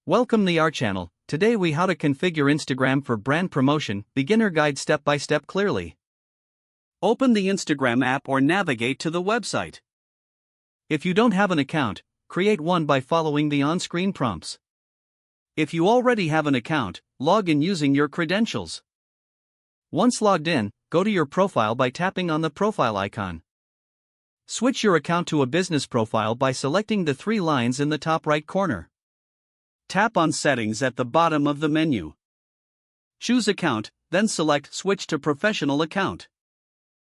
Welcome to our channel. Today we how to configure Instagram for brand promotion, beginner guide step by step clearly. Open the Instagram app or navigate to the website. If you don't have an account, create one by following the on-screen prompts. If you already have an account, log in using your credentials. Once logged in, go to your profile by tapping on the profile icon. Switch your account to a business profile by selecting the three lines in the top right corner. Tap on Settings at the bottom of the menu. Choose Account, then select Switch to Professional Account.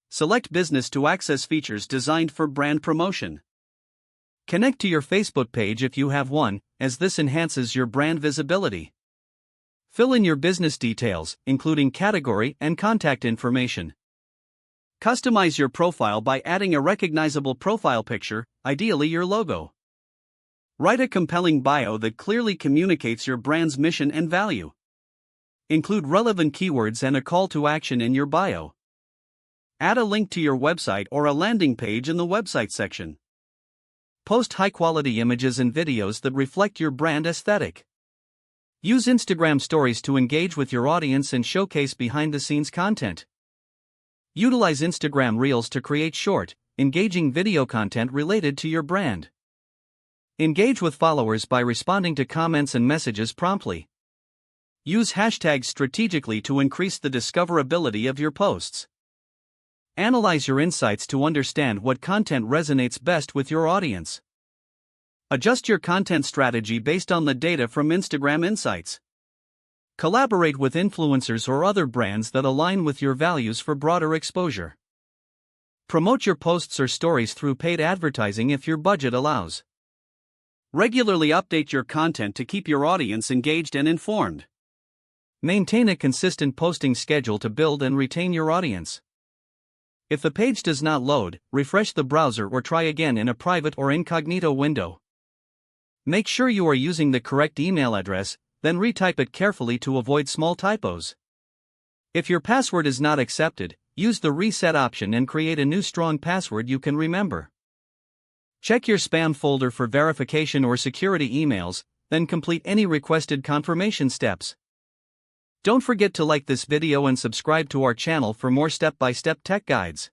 Select Business to access features designed for brand promotion. Connect to your Facebook page if you have one, as this enhances your brand visibility. Fill in your business details, including category and contact information. Customize your profile by adding a recognizable profile picture, ideally your logo. Write a compelling bio that clearly communicates your brand's mission and value. Include relevant keywords and a call to action in your bio. Add a link to your website or a landing page in the website section. Post high-quality images and videos that reflect your brand aesthetic. Use Instagram stories to engage with your audience and showcase behind-the-scenes content. Utilize Instagram Reels to create short, engaging video content related to your brand. Engage with followers by responding to comments and messages promptly. Use hashtags strategically to increase the discoverability of your posts. Analyze your insights to understand what content resonates best with your audience. Adjust your content strategy based on the data from Instagram Insights. Collaborate with influencers or other brands that align with your values for broader exposure. Promote your posts or stories through paid advertising if your budget allows. Regularly update your content to keep your audience engaged and informed. Maintain a consistent posting schedule to build and retain your audience. If the page does not load, refresh the browser or try again in a private or incognito window. Make sure you are using the correct email address, then retype it carefully to avoid small typos. If your password is not accepted, use the reset option and create a new strong password you can remember. Check your spam folder for verification or security emails, then complete any requested confirmation steps. Don't forget to like this video and subscribe to our channel for more step-by-step tech guides.